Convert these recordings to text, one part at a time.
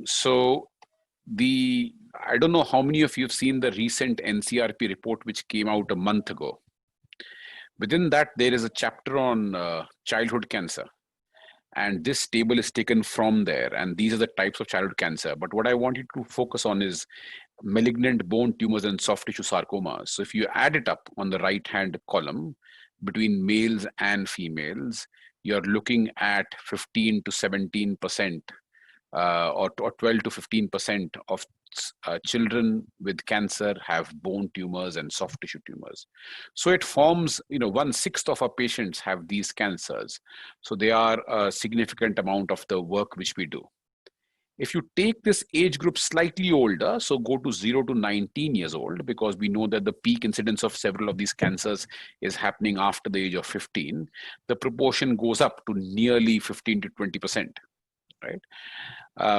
So I don't know how many of you have seen the recent NCRP report which came out a month ago. Within that, there is a chapter on childhood cancer. And this table is taken from there. And these are the types of childhood cancer. But what I want you to focus on is malignant bone tumors and soft tissue sarcomas. So if you add it up on the right-hand column between males and females, you're looking at 15 to 17%, or 12 to 15% of children with cancer have bone tumors and soft tissue tumors. So it forms, 1/6 of our patients have these cancers. So they are a significant amount of the work which we do. If you take this age group slightly older, so go to 0 to 19 years old, because we know that the peak incidence of several of these cancers is happening after the age of 15, the proportion goes up to nearly 15 to 20%, right?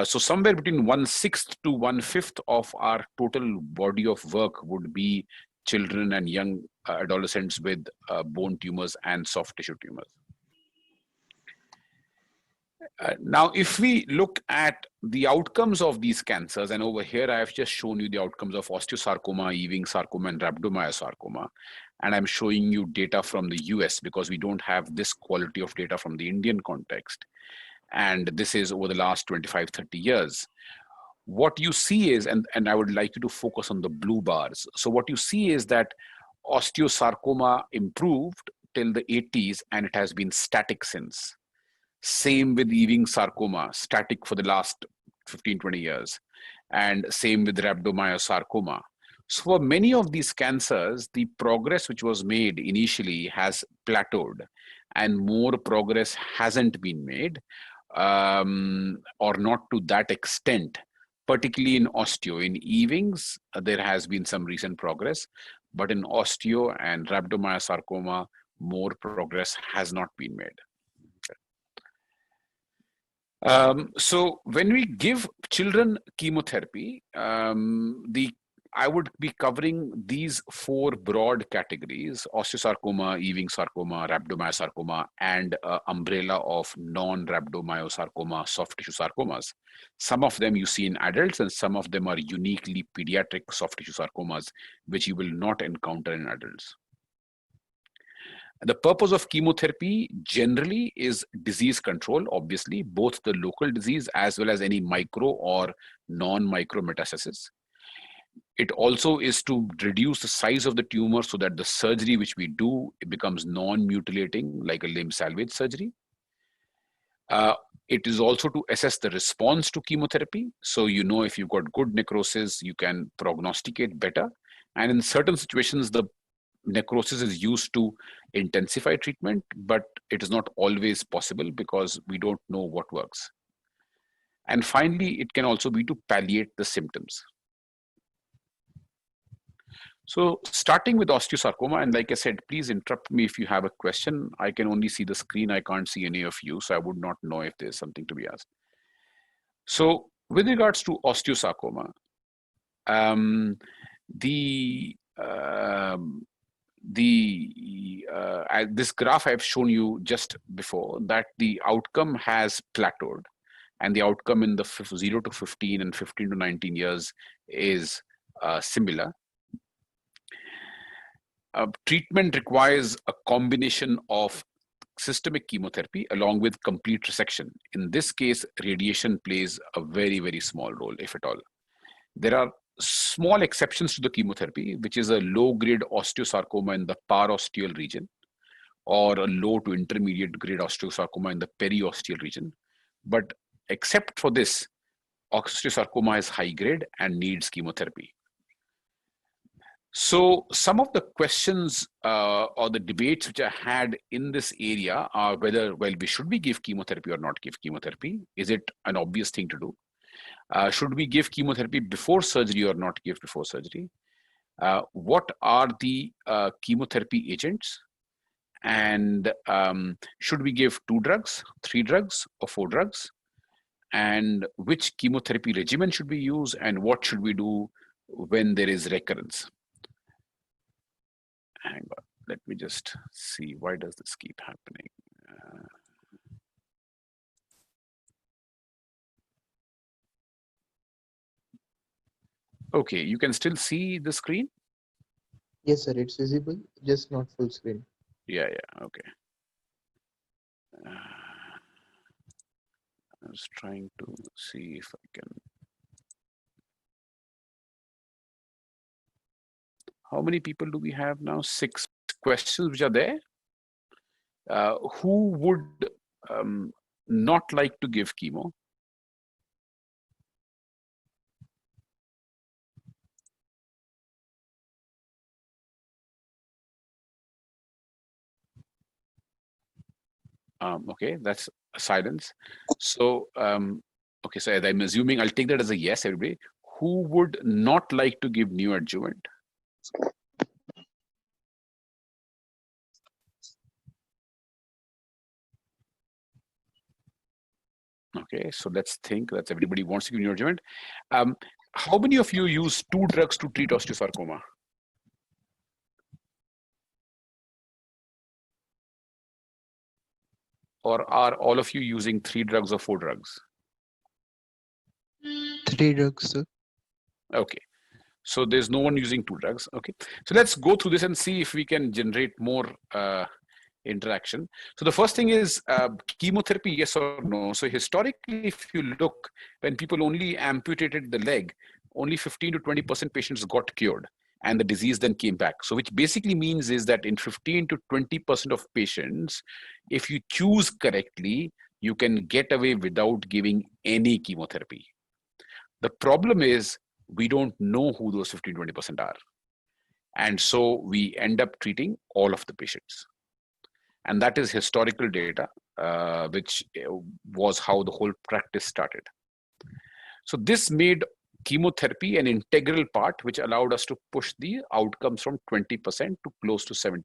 So somewhere between 1/6 to 1/5 of our total body of work would be children and young adolescents with bone tumors and soft tissue tumors. Now, if we look at the outcomes of these cancers, and over here I have just shown you the outcomes of osteosarcoma, Ewing sarcoma, and rhabdomyosarcoma, and I'm showing you data from the US because we don't have this quality of data from the Indian context. And this is over the last 25, 30 years. What you see is, and I would like you to focus on the blue bars. So what you see is that osteosarcoma improved till the 80s, and it has been static since. Same with Ewing sarcoma, static for the last 15, 20 years. And same with rhabdomyosarcoma. So for many of these cancers, the progress which was made initially has plateaued, and more progress hasn't been made, or not to that extent, particularly in osteo. In Ewing's, there has been some recent progress, but in osteo and rhabdomyosarcoma, more progress has not been made. So when we give children chemotherapy, I would be covering these 4 broad categories: osteosarcoma, Ewing sarcoma, rhabdomyosarcoma, and umbrella of non-rhabdomyosarcoma, soft tissue sarcomas. Some of them you see in adults, and some of them are uniquely pediatric soft tissue sarcomas, which you will not encounter in adults. The purpose of chemotherapy generally is disease control, obviously, both the local disease as well as any micro or non-micro metastasis. It also is to reduce the size of the tumor so that the surgery which we do, it becomes non-mutilating, like a limb salvage surgery. It is also to assess the response to chemotherapy. So if you've got good necrosis, you can prognosticate better. And in certain situations, the necrosis is used to intensify treatment, but it is not always possible because we don't know what works. And finally, it can also be to palliate the symptoms. So starting with osteosarcoma, and like I said, please interrupt me if you have a question. I can only see the screen. I can't see any of you, so I would not know if there's something to be asked. So with regards to osteosarcoma, this graph I've shown you just before, that the outcome has plateaued, and the outcome in the 0 to 15 and 15 to 19 years is similar. Treatment requires a combination of systemic chemotherapy along with complete resection. In this case, radiation plays a very, very small role, if at all. There are small exceptions to the chemotherapy, which is a low-grade osteosarcoma in the parosteal region, or a low to intermediate grade osteosarcoma in the periosteal region. But except for this, osteosarcoma is high grade and needs chemotherapy. So some of the questions or the debates which I had in this area are whether, should we give chemotherapy or not give chemotherapy? Is it an obvious thing to do? Should we give chemotherapy before surgery or not give before surgery? What are the chemotherapy agents? And should we give 2 drugs, 3 drugs, or 4 drugs? And which chemotherapy regimen should we use? And what should we do when there is recurrence? Hang on, let me just see, why does this keep happening? Okay, you can still see the screen? Yes, sir, it's visible, just not full screen. Yeah, yeah, okay. I was trying to see if I can. How many people do we have now? 6 questions which are there. Who would not like to give chemo? Okay, that's silence. So, okay, so I'm assuming I'll take that as a yes, everybody. Who would not like to give neoadjuvant? Okay, so let's think. That's everybody wants to give neoadjuvant. How many of you use 2 drugs to treat osteosarcoma? Or are all of you using 3 drugs or 4 drugs? 3 drugs, sir. Okay, so there's no one using 2 drugs. Okay, so let's go through this and see if we can generate more interaction. So the first thing is chemotherapy, yes or no. So historically, if you look, when people only amputated the leg, only 15 to 20% patients got cured, and the disease then came back. So which basically means is that in 15 to 20% of patients, if you choose correctly, you can get away without giving any chemotherapy. The problem is we don't know who those 15-20% are. And so we end up treating all of the patients. And that is historical data, which was how the whole practice started. So this made chemotherapy an integral part, which allowed us to push the outcomes from 20% to close to 70%.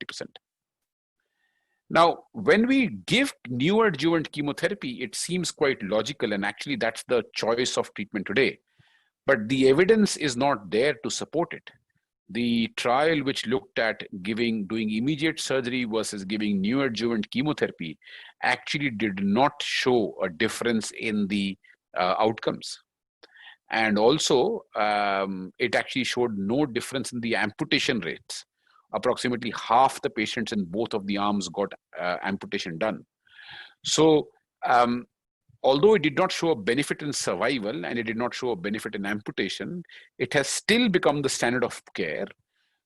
Now, when we give neoadjuvant chemotherapy, it seems quite logical, and actually that's the choice of treatment today. But the evidence is not there to support it. The trial which looked at doing immediate surgery versus giving neoadjuvant chemotherapy actually did not show a difference in the outcomes. And also, it actually showed no difference in the amputation rates. Approximately half the patients in both of the arms got amputation done. So, although it did not show a benefit in survival and it did not show a benefit in amputation, it has still become the standard of care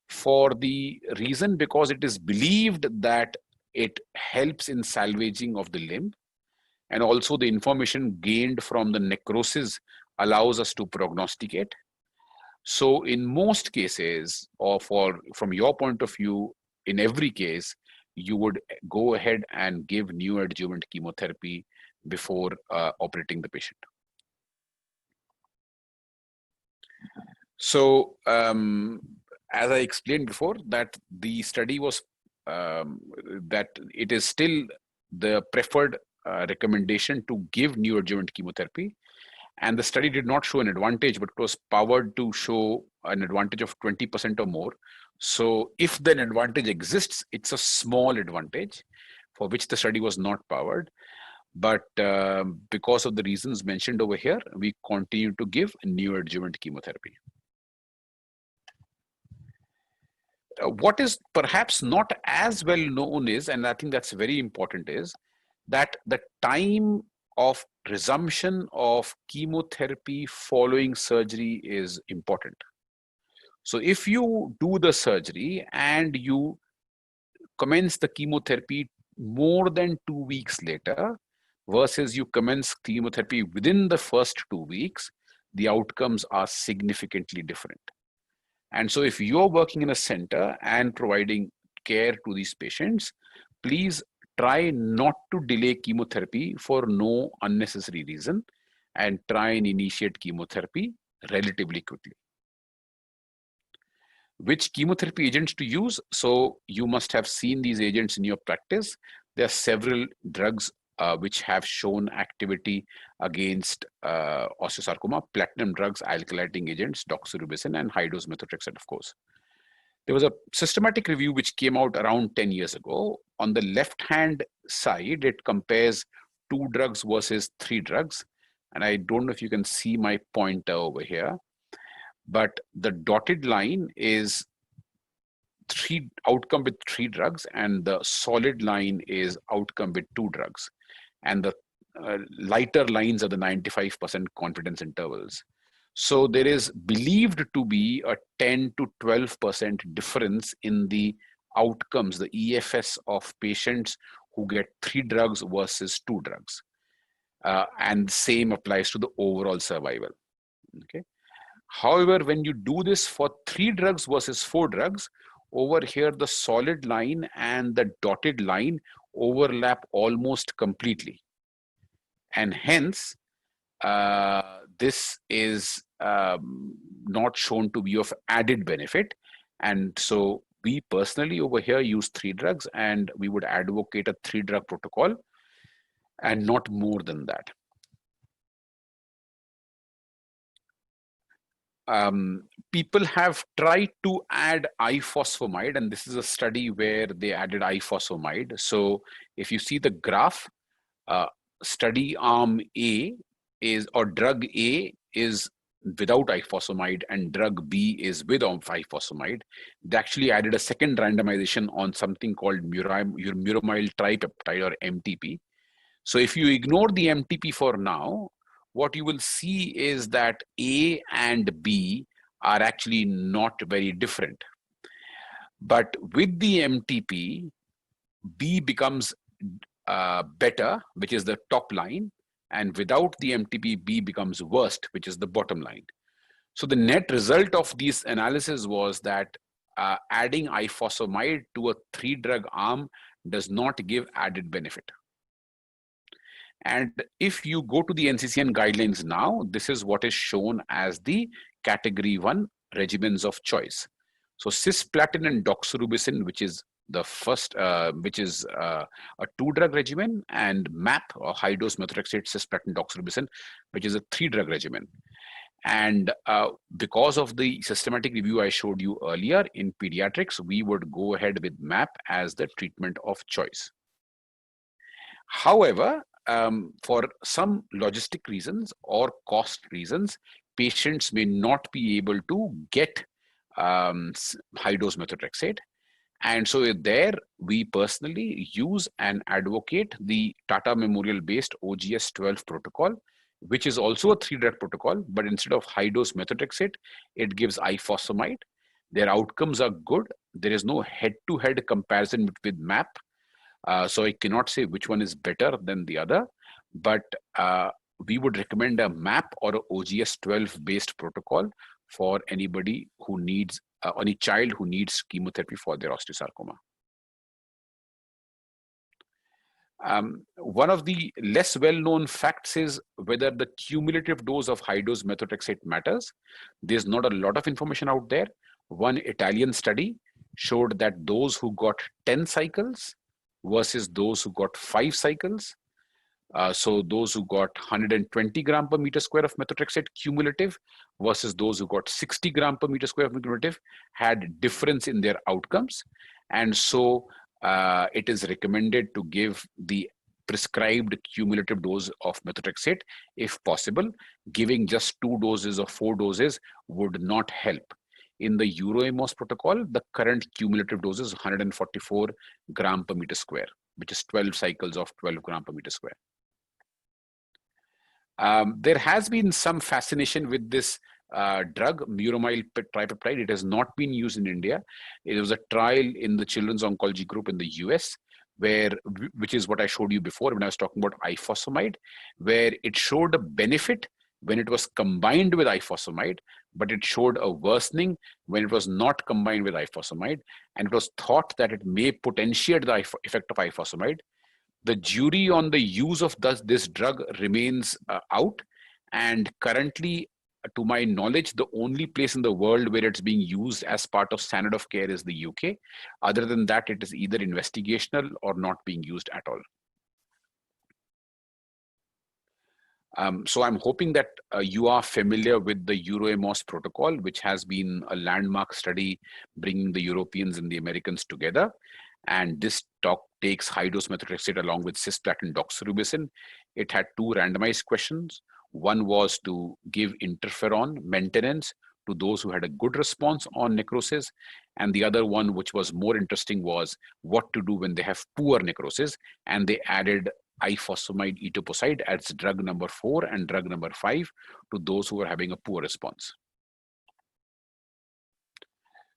for the reason because it is believed that it helps in salvaging of the limb, and also the information gained from the necrosis allows us to prognosticate. So in most cases, or from your point of view, in every case, you would go ahead and give neoadjuvant chemotherapy before operating the patient. So as I explained before, that the study was that it is still the preferred recommendation to give neoadjuvant chemotherapy. And the study did not show an advantage, but it was powered to show an advantage of 20% or more. So if then advantage exists, it's a small advantage for which the study was not powered. But because of the reasons mentioned over here, we continue to give neoadjuvant chemotherapy. What is perhaps not as well known is, and I think that's very important, is that the time of resumption of chemotherapy following surgery is important. So if you do the surgery and you commence the chemotherapy more than 2 weeks later versus you commence chemotherapy within the first 2 weeks, the outcomes are significantly different. And so if you're working in a center and providing care to these patients, please try not to delay chemotherapy for no unnecessary reason and try and initiate chemotherapy relatively quickly. Which chemotherapy agents to use? So you must have seen these agents in your practice. There are several drugs which have shown activity against osteosarcoma: platinum drugs, alkylating agents, doxorubicin, and high-dose methotrexate, of course. There was a systematic review which came out around 10 years ago. On the left-hand side, it compares 2 drugs versus 3 drugs. And I don't know if you can see my pointer over here. but the dotted line is outcome with 3 drugs, and the solid line is outcome with 2 drugs, and the lighter lines are the 95% confidence intervals. So there is believed to be a 10 to 12% difference in the outcomes, the EFS of patients who get 3 drugs versus 2 drugs. And same applies to the overall survival. Okay. However, when you do this for 3 drugs versus 4 drugs, over here the solid line and the dotted line overlap almost completely. And hence, this is not shown to be of added benefit. And so we personally over here use 3 drugs, and we would advocate a 3-drug protocol and not more than that. People have tried to add ifosfamide, and this is a study where they added ifosfamide. So if you see the graph, study arm A is, or drug A is without ifosfamide and drug B is with ifosfamide. They actually added a second randomization on something called muramyl tripeptide, or MTP. So if you ignore the MTP for now, what you will see is that A and B are actually not very different. But with the MTP, B becomes better, which is the top line, and without the MTP, B becomes worst, which is the bottom line. So the net result of this analysis was that adding ifosfamide to a 3-drug arm does not give added benefit. And if you go to the NCCN guidelines now, this is what is shown as the category 1 regimens of choice. So cisplatin and doxorubicin, which is the first, which is a 2-drug regimen, and MAP, or high dose methotrexate cisplatin doxorubicin, which is a 3-drug regimen. And because of the systematic review I showed you earlier in pediatrics, we would go ahead with MAP as the treatment of choice. However, for some logistic reasons or cost reasons, patients may not be able to get high dose methotrexate. And so there, we personally use and advocate the Tata Memorial based OGS 12 protocol, which is also a 3-drug protocol, but instead of high dose methotrexate, it gives ifosfamide. Their outcomes are good. There is no head-to-head comparison with MAP. So I cannot say which one is better than the other, but we would recommend a MAP or a OGS 12 based protocol for anybody who needs, any child who needs chemotherapy for their osteosarcoma. One of the less well-known facts is whether the cumulative dose of high-dose methotrexate matters. There's not a lot of information out there. One Italian study showed that those who got 10 cycles versus those who got 5 cycles. So those who got 120 gram per meter square of methotrexate cumulative versus those who got 60 gram per meter square of cumulative had difference in their outcomes. And so it is recommended to give the prescribed cumulative dose of methotrexate if possible. Giving just 2 doses or 4 doses would not help. In the EuroAMOS protocol, the current cumulative dose is 144 gram per meter square, which is 12 cycles of 12 gram per meter square. There has been some fascination with this drug, muramyl tripeptide. It has not been used in India. It was a trial in the Children's Oncology Group in the US, which is what I showed you before when I was talking about ifosfamide, where it showed a benefit when it was combined with ifosfamide, but it showed a worsening when it was not combined with ifosfamide, and it was thought that it may potentiate the effect of ifosfamide. The jury on the use of this drug remains out, and currently, to my knowledge, the only place in the world where it's being used as part of standard of care is the UK. Other than that, it is either investigational or not being used at all. So I'm hoping that you are familiar with the EuroAMOS protocol, which has been a landmark study bringing the Europeans and the Americans together. And this talk takes high-dose methotrexate along with cisplatin doxorubicin. It had 2 randomized questions. One was to give interferon maintenance to those who had a good response on necrosis. And the other one, which was more interesting, was what to do when they have poor necrosis. And they added ifosfamide etoposide as drug number 4 and drug number 5 to those who were having a poor response.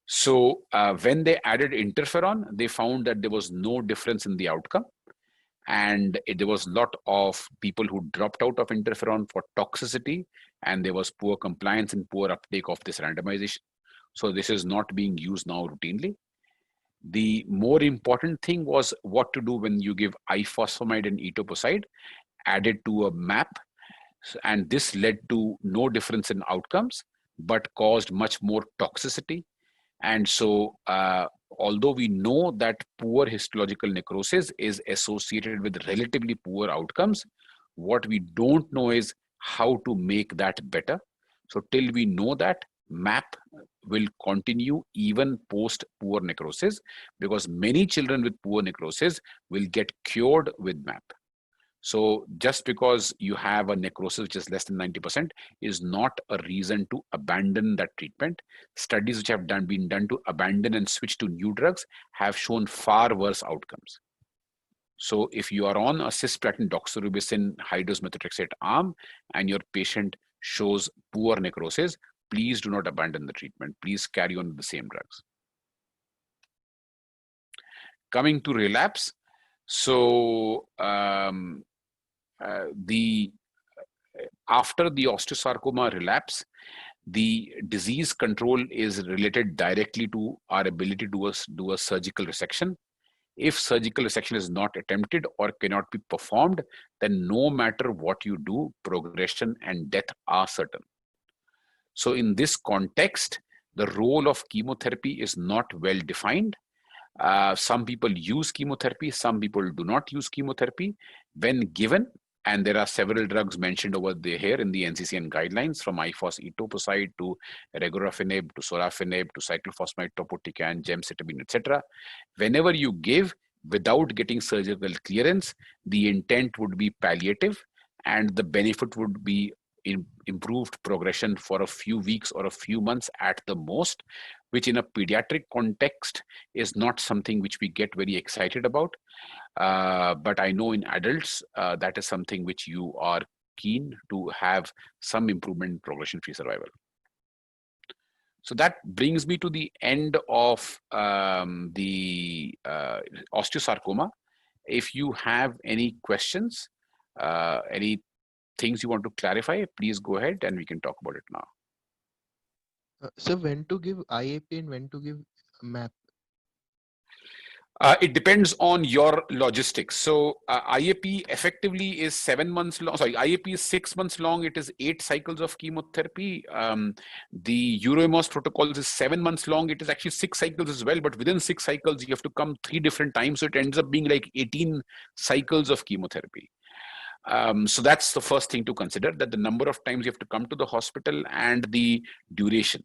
So when they added interferon, they found that there was no difference in the outcome. And there was a lot of people who dropped out of interferon for toxicity, and there was poor compliance and poor uptake of this randomization. So this is not being used now routinely. The more important thing was what to do when you give ifosfamide and etoposide added to a MAP. And this led to no difference in outcomes, but caused much more toxicity. And so, although we know that poor histological necrosis is associated with relatively poor outcomes, what we don't know is how to make that better. So till we know that, MAP will continue even post poor necrosis, because many children with poor necrosis will get cured with MAP. So just because you have a necrosis which is less than 90% is not a reason to abandon that treatment. Studies which have been done to abandon and switch to new drugs have shown far worse outcomes. So if you are on a cisplatin doxorubicin high-dose methotrexate arm and your patient shows poor necrosis, please do not abandon the treatment. Please carry on with the same drugs. Coming to relapse, so after the osteosarcoma relapse, the disease control is related directly to our ability to do a surgical resection. If surgical resection is not attempted or cannot be performed, then no matter what you do, progression and death are certain. So in this context, the role of chemotherapy is not well defined. Some people use chemotherapy, some people do not use chemotherapy. When given, and there are several drugs mentioned over here in the NCCN guidelines, from ifos etoposide to regorafenib to sorafenib to cyclophosphamide topotecan, gemcitabine, etc. Whenever you give without getting surgical clearance, the intent would be palliative, and the benefit would be improved progression for a few weeks or a few months at the most, which in a pediatric context is not something which we get very excited about. But I know in adults, that is something which you are keen to have some improvement in progression-free survival. So that brings me to the end of the osteosarcoma. If you have any questions, any things you want to clarify, please go ahead and we can talk about it now. So when to give IAP and when to give MAP? It depends on your logistics. So IAP effectively is 7 months long. Sorry, IAP is 6 months long. It is 8 cycles of chemotherapy. The EUROMOS protocols is 7 months long. It is actually 6 cycles as well, but within 6 cycles, you have to come 3 different times. So it ends up being like 18 cycles of chemotherapy. So that's the first thing to consider, that the number of times you have to come to the hospital and the duration.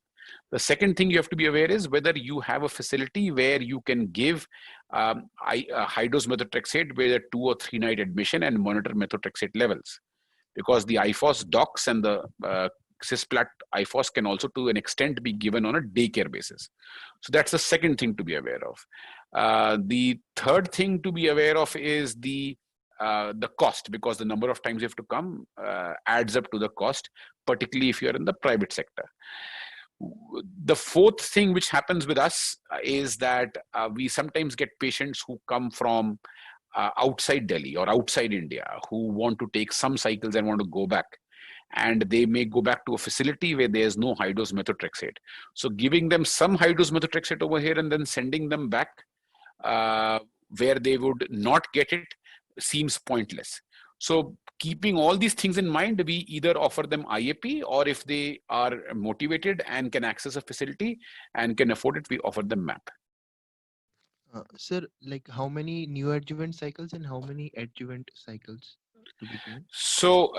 The second thing you have to be aware is whether you have a facility where you can give high-dose methotrexate with a 2 or 3 night admission and monitor methotrexate levels, because the IFOS docs and the cisplat IFOS can also to an extent be given on a daycare basis. So that's the second thing to be aware of. The third thing to be aware of is the cost, because the number of times you have to come adds up to the cost, particularly if you're in the private sector. The fourth thing which happens with us is that we sometimes get patients who come from outside Delhi or outside India who want to take some cycles and want to go back. And they may go back to a facility where there's no high-dose methotrexate. So giving them some high-dose methotrexate over here and then sending them back where they would not get it seems pointless. So keeping all these things in mind, we either offer them IAP, or if they are motivated and can access a facility and can afford it, we offer them MAP. Sir, like how many neoadjuvant cycles and how many adjuvant cycles to be given? So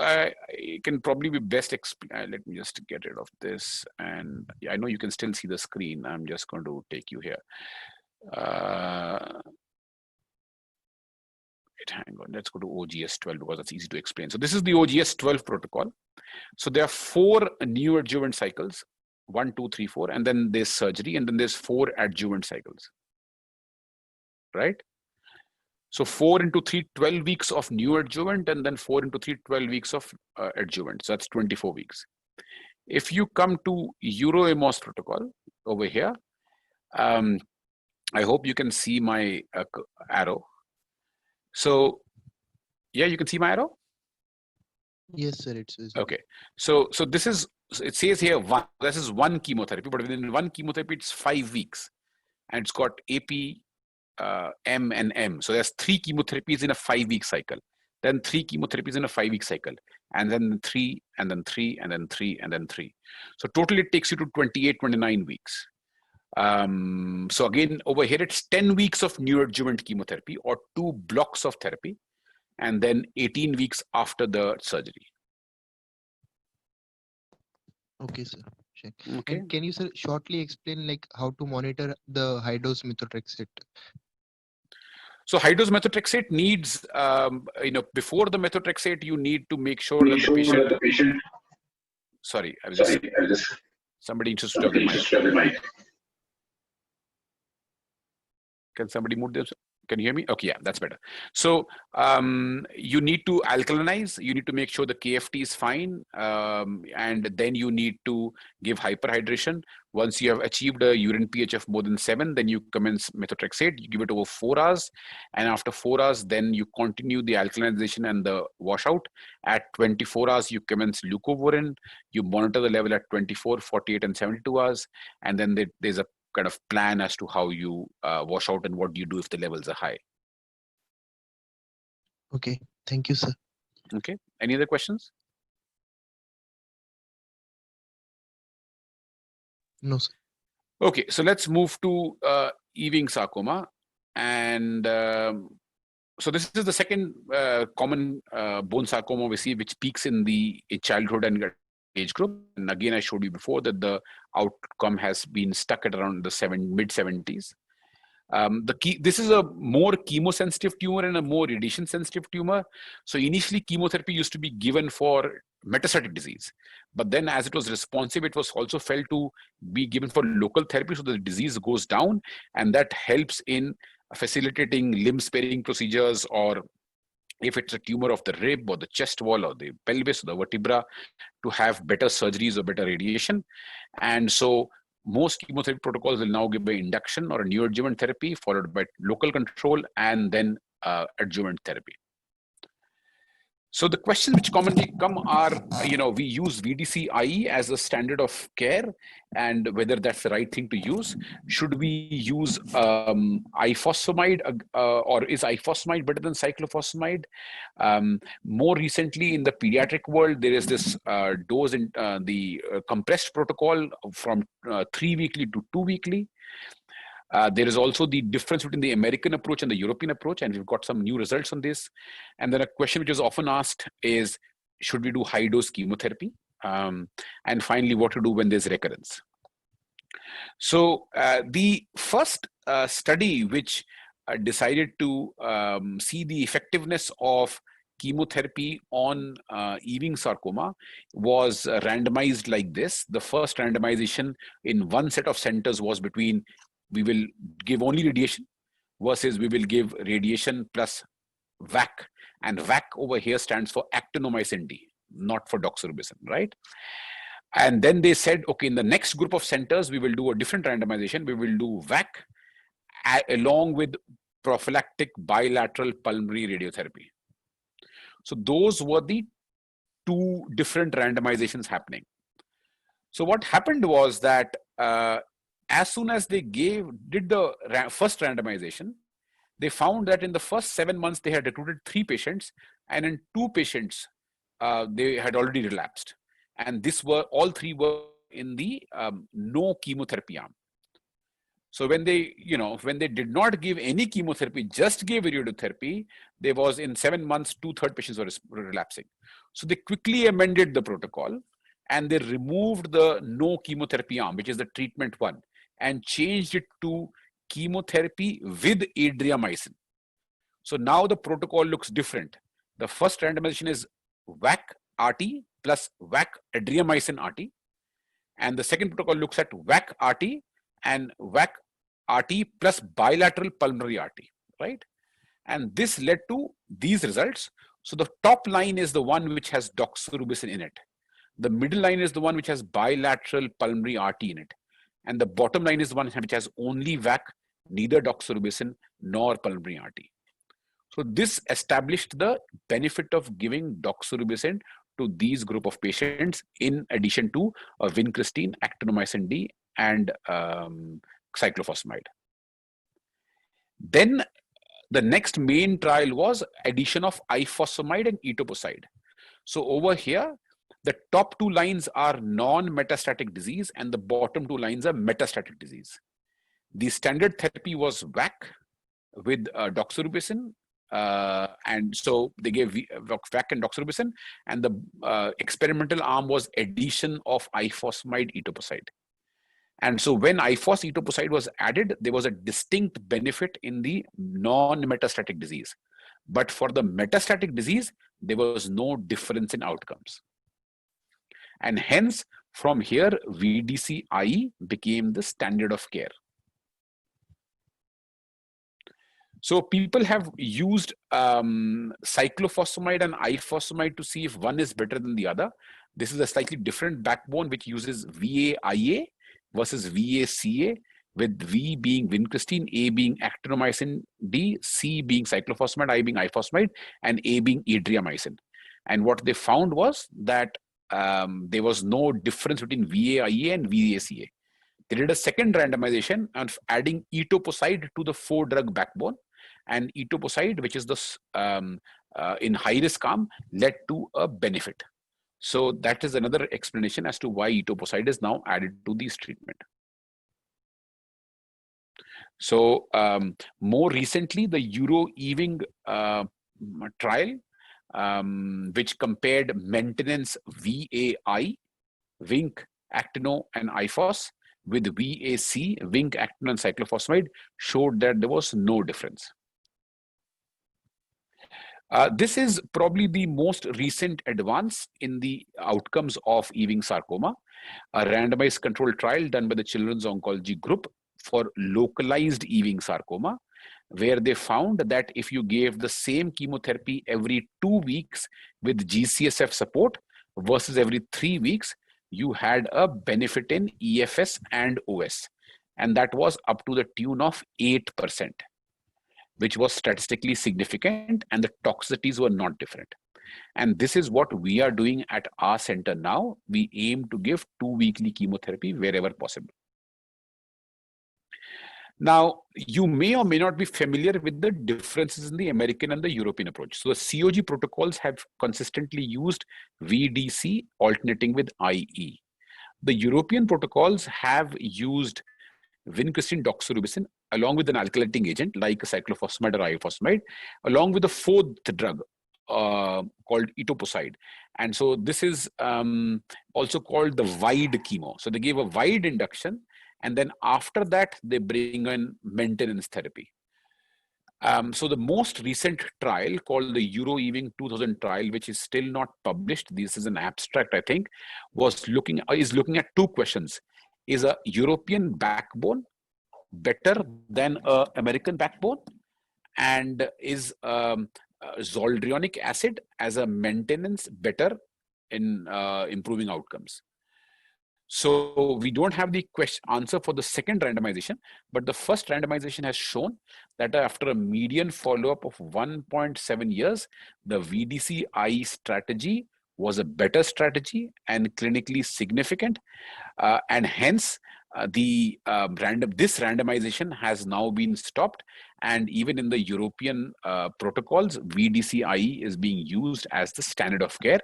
it can probably be best explain. Let me just get rid of this. And I know you can still see the screen. I'm just going to take you here. Hang on, let's go to OGS 12 because that's easy to explain. So this is the OGS 12 protocol. So there are 4 neoadjuvant cycles. 1, 2, 3, 4, and then there's surgery, and then there's 4 adjuvant cycles, right? So 4 into 3, 12 weeks of new adjuvant, and then 4 into 3, 12 weeks of adjuvant. So that's 24 weeks. If you come to EUROAMOS protocol over here, I hope you can see my arrow. So yeah, you can see my arrow? Yes, sir, it's visible. Okay. So this is, it says here this is one chemotherapy, but within one chemotherapy, it's 5 weeks. And it's got AP, M, and M. So there's 3 chemotherapies in a 5-week cycle. Then 3 chemotherapies in a 5-week cycle. And then 3, and then 3, and then 3, and then 3. So total, it takes you to 28, 29 weeks. So again, over here, it's 10 weeks of neoadjuvant chemotherapy or 2 blocks of therapy, and then 18 weeks after the surgery. Okay, sir. Check. Okay. And can you, sir, shortly explain like how to monitor the high dose methotrexate? So high dose methotrexate needs, before the methotrexate, you need to make sure that the patient. Sorry, I was just. Somebody needs to juggle the mic. Can somebody move this? Can you hear me? Okay, yeah, that's better. So you need to alkalinize. You need to make sure the KFT is fine, and then you need to give hyperhydration. Once you have achieved a urine pH of more than 7, then you commence methotrexate. You give it over 4 hours, and after 4 hours, then you continue the alkalinization and the washout. At 24 hours, you commence leucovorin. You monitor the level at 24, 48, and 72 hours, and then there's a kind of plan as to how you wash out and what do you do if the levels are high. Okay, thank you, sir. Okay, any other questions? No, sir. Okay, so let's move to Ewing sarcoma. And so this is the second common bone sarcoma we see, which peaks in the childhood and age group. And again, I showed you before that the outcome has been stuck at around the mid-70s. This is a more chemosensitive tumor and a more radiation sensitive tumor. So initially chemotherapy used to be given for metastatic disease, but then as it was responsive, it was also felt to be given for local therapy, so the disease goes down, and that helps in facilitating limb sparing procedures, or if it's a tumor of the rib or the chest wall or the pelvis or the vertebra, to have better surgeries or better radiation. And so most chemotherapy protocols will now give an induction or a neoadjuvant therapy followed by local control and then adjuvant therapy. So the questions which commonly come are, we use VDC-IE as a standard of care, and whether that's the right thing to use. Should we use ifosfamide, or is ifosfamide better than cyclophosphamide? More recently, in the pediatric world, there is this dose in the compressed protocol from 3 weekly to 2 weekly. There is also the difference between the American approach and the European approach, and we've got some new results on this. And then a question which is often asked is, should we do high-dose chemotherapy? And finally, what to do when there's recurrence. So the first study which decided to see the effectiveness of chemotherapy on Ewing sarcoma was randomized like this. The first randomization in one set of centers was between we will give only radiation versus we will give radiation plus VAC. And VAC over here stands for actinomycin D, not for doxorubicin, right? And then they said, okay, in the next group of centers, we will do a different randomization. We will do VAC along with prophylactic bilateral pulmonary radiotherapy. So those were the 2 different randomizations happening. So what happened was that as soon as they did the first randomization, they found that in the first 7 months, they had recruited 3 patients, and in 2 patients, they had already relapsed. And all 3 were in the no chemotherapy arm. So when they did not give any chemotherapy, just gave radiotherapy, there was in 7 months, 2/3 patients were relapsing. So they quickly amended the protocol, and they removed the no chemotherapy arm, which is the treatment one, and changed it to chemotherapy with adriamycin. So now the protocol looks different. The first randomization is VAC RT plus VAC adriamycin RT. And the second protocol looks at VAC-RT and VAC-RT plus bilateral pulmonary RT, right? And this led to these results. So the top line is the one which has doxorubicin in it. The middle line is the one which has bilateral pulmonary RT in it. And the bottom line is the one which has only VAC, neither doxorubicin nor pulmonary RT. So this established the benefit of giving doxorubicin to these group of patients in addition to vincristine, actinomycin D, and cyclophosphamide. Then the next main trial was addition of ifosfamide and etoposide. So over here, the top two lines are non-metastatic disease and the bottom two lines are metastatic disease. The standard therapy was VAC with doxorubicin. And so they gave VAC and doxorubicin, and the experimental arm was addition of ifosfamide etoposide. And so when ifos etoposide was added, there was a distinct benefit in the non-metastatic disease. But for the metastatic disease, there was no difference in outcomes. And hence, from here, VDC-IE became the standard of care. So people have used cyclophosphamide and ifosfamide to see if one is better than the other. This is a slightly different backbone which uses VA-IA versus VA-CA, with V being vincristine, A being actinomycin D, C being cyclophosphamide, I being ifosfamide, and A being adriamycin. And what they found was that there was no difference between VA-IA and VA-CA. They did a second randomization of adding etoposide to the 4-drug backbone, and etoposide, which is the in high-risk arm, led to a benefit. So that is another explanation as to why etoposide is now added to this treatment. So more recently, the EURO-EVING trial, which compared maintenance VAI, Vinc, Actino, and IFOS with VAC, Vinc, Actino, and cyclophosphamide, showed that there was no difference. This is probably the most recent advance in the outcomes of Ewing sarcoma, a randomized controlled trial done by the Children's Oncology Group for localized Ewing sarcoma, where they found that if you gave the same chemotherapy every 2 weeks with GCSF support versus every 3 weeks, you had a benefit in EFS and OS. And that was up to the tune of 8%. Which was statistically significant, and the toxicities were not different. And this is what we are doing at our center now. We aim to give 2-weekly chemotherapy wherever possible. Now, you may or may not be familiar with the differences in the American and the European approach. So the COG protocols have consistently used VDC alternating with IE. The European protocols have used vincristine doxorubicin along with an alkylating agent like cyclophosphamide or ifosfamide, along with a 4th drug called etoposide. And so this is also called the wide chemo. So they give a wide induction, and then after that, they bring in maintenance therapy. So the most recent trial called the EURO-EVING 2000 trial, which is still not published, this is an abstract, I think, is looking at 2 questions. Is a European backbone better than an American backbone? And is zoldronic acid as a maintenance better in improving outcomes? So we don't have the answer for the second randomization, but the first randomization has shown that after a median follow-up of 1.7 years, the VDC-IE strategy was a better strategy and clinically significant, and hence this randomization has now been stopped, and even in the European protocols, VDC-IE is being used as the standard of care.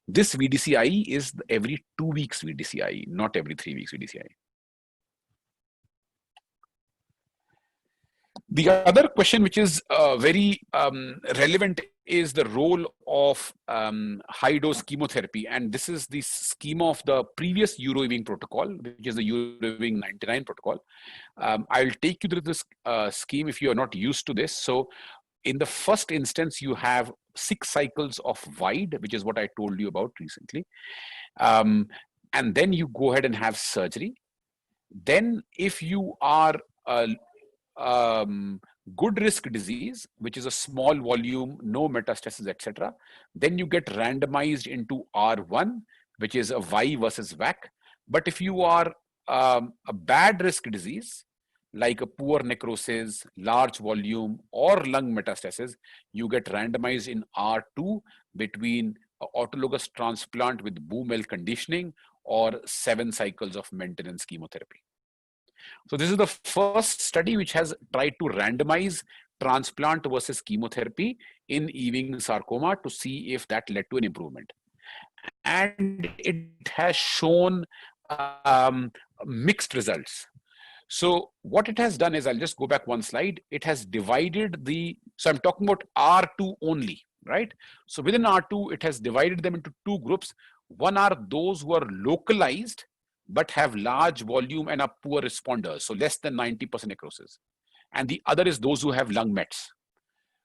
This VDC-IE is every 2 weeks VDC-IE, not every 3 weeks VDC-IE. The other question, which is very relevant, is the role of high-dose chemotherapy. And this is the schema of the previous EURO-EVING protocol, which is the EURO-EVING 99 protocol. I'll take you through this scheme if you are not used to this. So in the first instance, you have 6 cycles of wide, which is what I told you about recently. and then you go ahead and have surgery. Then if you are a good risk disease, which is a small volume, no metastasis, etc., then you get randomized into R1, which is a Y versus VAC. But if you are a bad risk disease, like a poor necrosis, large volume, or lung metastasis, you get randomized in R2 between autologous transplant with Boumel conditioning or 7 cycles of maintenance chemotherapy. So this is the first study which has tried to randomize transplant versus chemotherapy in Ewing sarcoma to see if that led to an improvement. And it has shown mixed results. So what it has done is, I'll just go back one slide. It has divided so I'm talking about R2 only, right? So within R2, it has divided them into 2 groups. One are those who are localized, but have large volume and are poor responders, so less than 90% necrosis. And the other is those who have lung mets.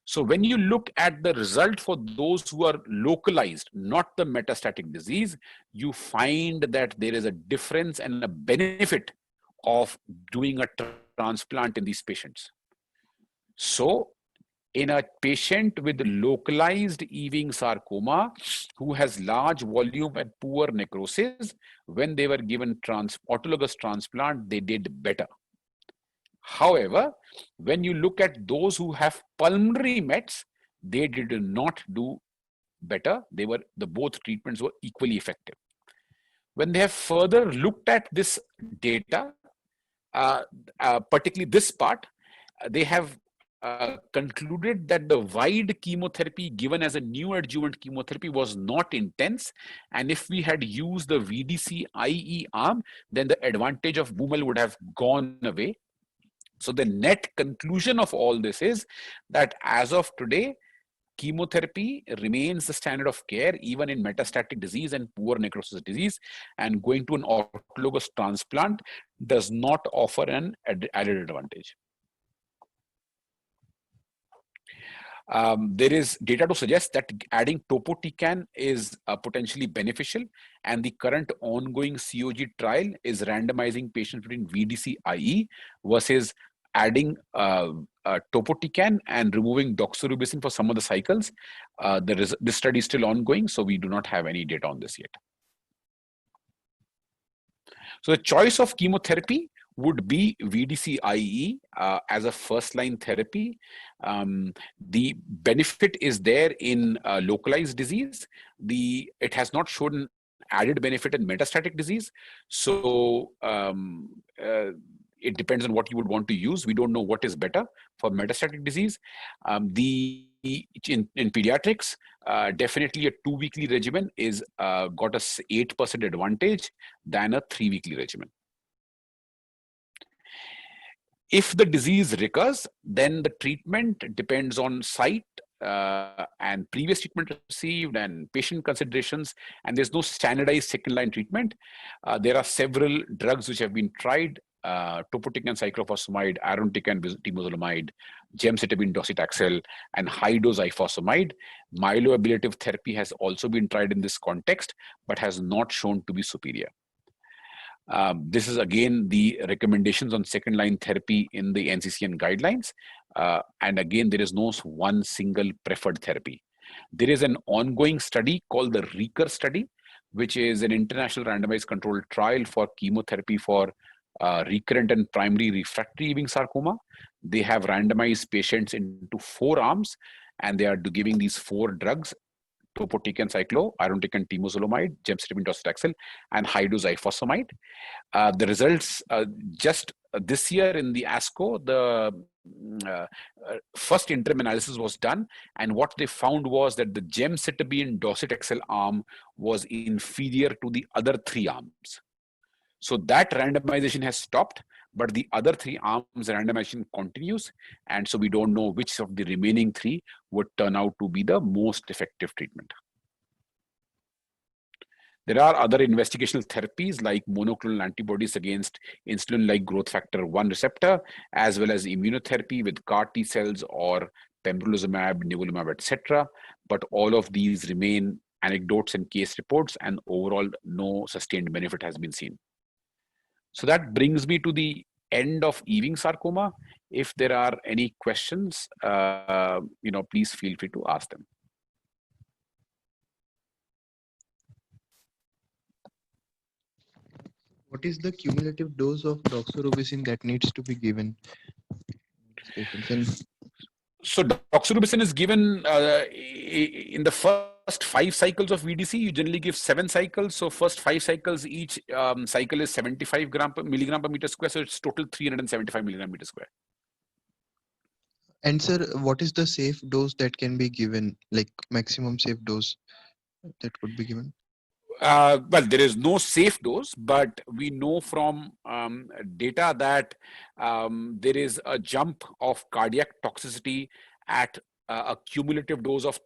So when you look at the result for those who are localized, not the metastatic disease, you find that there is a difference and a benefit of doing a transplant in these patients. So in a patient with localized Ewing sarcoma who has large volume and poor necrosis, when they were given autologous transplant, they did better. However, when you look at those who have pulmonary mets, they did not do better. Both treatments were equally effective. When they have further looked at this data, particularly this part, they have concluded that the wide chemotherapy given as a neoadjuvant chemotherapy was not intense, and if we had used the VDC-IE arm, then the advantage of Boumel would have gone away. So the net conclusion of all this is that as of today, chemotherapy remains the standard of care even in metastatic disease and poor necrosis disease, and going to an autologous transplant does not offer an added advantage. There is data to suggest that adding topotecan is potentially beneficial, and the current ongoing COG trial is randomizing patients between VDC-IE versus adding topotecan and removing doxorubicin for some of the cycles. This study is still ongoing, so we do not have any data on this yet. So the choice of chemotherapy would be VDC-IE as a first-line therapy. The benefit is there in localized disease. It has not shown added benefit in metastatic disease. So it depends on what you would want to use. We don't know what is better for metastatic disease. In pediatrics, definitely a 2-weekly regimen is got us 8% advantage than a 3-weekly regimen. If the disease recurs, then the treatment depends on site and previous treatment received and patient considerations, and there's no standardized second-line treatment. There are several drugs which have been tried: topotecan, cyclophosphamide, irinotecan, temozolomide, gemcitabine, docetaxel, and high-dose ifosfamide. Myeloablative therapy has also been tried in this context, but has not shown to be superior. This is again the recommendations on second-line therapy in the NCCN guidelines. And again, there is no one single preferred therapy. There is an ongoing study called the RECUR study, which is an international randomized controlled trial for chemotherapy for recurrent and primary refractory Ewing sarcoma. They have randomized patients into 4 arms, and they are giving these 4 drugs: topotecan, cyclo, irinotecan, temozolomide, gemcitabine, docetaxel, and high-dose ifosfamide. The results just this year in the ASCO, the first interim analysis was done, and what they found was that the gemcitabine docetaxel arm was inferior to the other 3 arms. So that randomization has stopped, but the other 3 arms randomization continues, and so we don't know which of the remaining 3 would turn out to be the most effective treatment. There are other investigational therapies like monoclonal antibodies against insulin-like growth factor 1 receptor, as well as immunotherapy with CAR T cells or pembrolizumab, nivolumab, etc. But all of these remain anecdotes and case reports, and overall no sustained benefit has been seen. So that brings me to the end of Ewing sarcoma. If there are any questions, please feel free to ask them. What is the cumulative dose of doxorubicin that needs to be given in these patients? And So doxorubicin is given in the first 5 cycles of VDC. You generally give 7 cycles. So first 5 cycles, each cycle is 75 milligram per meter square. So it's total 375 milligram meter square. And sir, what is the safe dose that can be given, like maximum safe dose that could be given? Well, there is no safe dose, but we know from data that there is a jump of cardiac toxicity at a cumulative dose of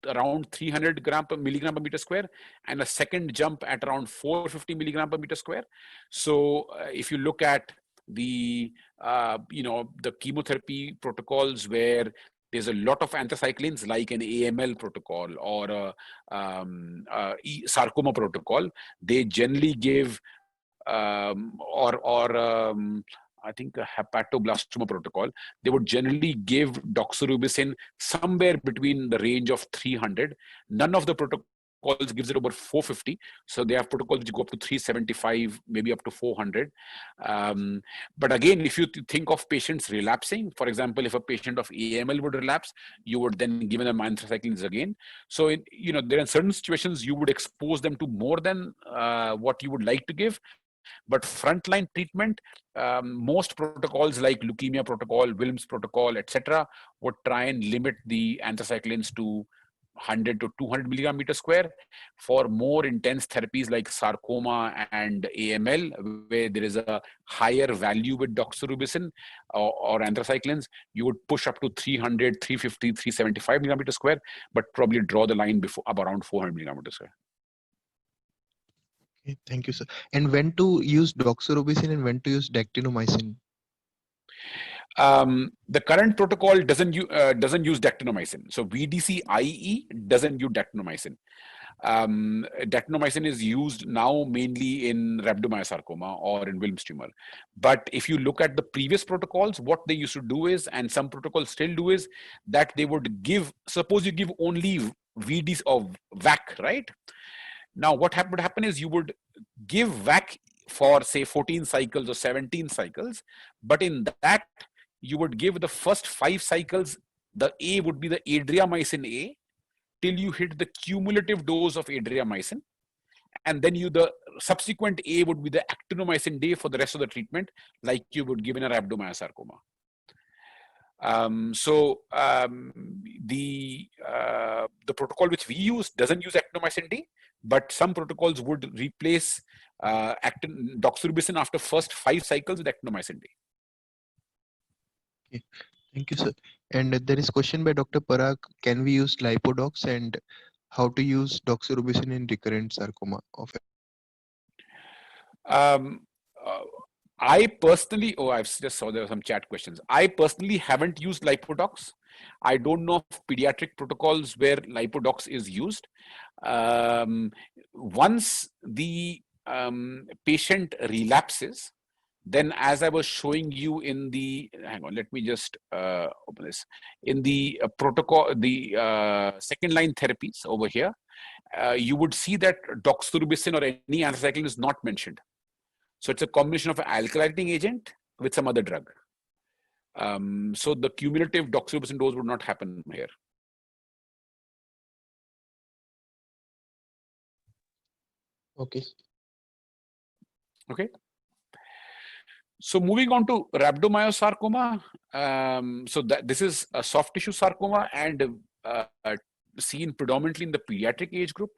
around 300 milligram per meter square, and a second jump at around 450 milligram per meter square. So if you look at the the chemotherapy protocols where there's a lot of anthracyclines, like an AML protocol or a sarcoma protocol. They generally give I think a hepatoblastoma protocol. They would generally give doxorubicin somewhere between the range of 300. None of the protocols gives it over 450. So they have protocols which go up to 375, maybe up to 400. But again, if you think of patients relapsing, for example, if a patient of AML would relapse, you would then give them anthracyclines again. So there are certain situations you would expose them to more than what you would like to give. But frontline treatment, most protocols like leukemia protocol, Wilms protocol, etc., would try and limit the anthracyclines to 100 to 200 milligram meter square. For more intense therapies like sarcoma and AML, where there is a higher value with doxorubicin or anthracyclines, you would push up to 300, 350, 375 milligram meter square, but probably draw the line before around 400 milligram meter square. Okay, thank you, sir. And when to use doxorubicin and when to use dactinomycin? The current protocol doesn't use dactinomycin. So VDC-IE doesn't use dactinomycin. Dactinomycin is used now mainly in rhabdomyosarcoma or in Wilms tumor. But if you look at the previous protocols, what they used to do is, and some protocols still do, is that they would give, suppose you give only VDC or VAC, right? Now, what would happen is you would give VAC for say 14 cycles or 17 cycles, but in that you would give the first 5 cycles, the A would be the adriamycin A till you hit the cumulative dose of adriamycin, and then the subsequent A would be the actinomycin D for the rest of the treatment, like you would give in a rhabdomyosarcoma. The protocol which we use doesn't use actinomycin D, but some protocols would replace doxorubicin after first 5 cycles with actinomycin D. Okay, thank you, sir. And there is question by Dr. Parag. Can we use lipodox, and how to use doxorubicin in recurrent sarcoma of? I personally, I just saw there were some chat questions. I personally haven't used lipodox. I don't know of pediatric protocols where lipodox is used. Once the patient relapses, then as I was showing you in the, hang on, let me just open this. In the protocol, the second line therapies over here, you would see that doxorubicin or any anthracycline is not mentioned. So it's a combination of an alkylating agent with some other drug. So the cumulative doxorubicin dose would not happen here. Okay. Okay. So moving on to rhabdomyosarcoma. So this is a soft tissue sarcoma and seen predominantly in the pediatric age group.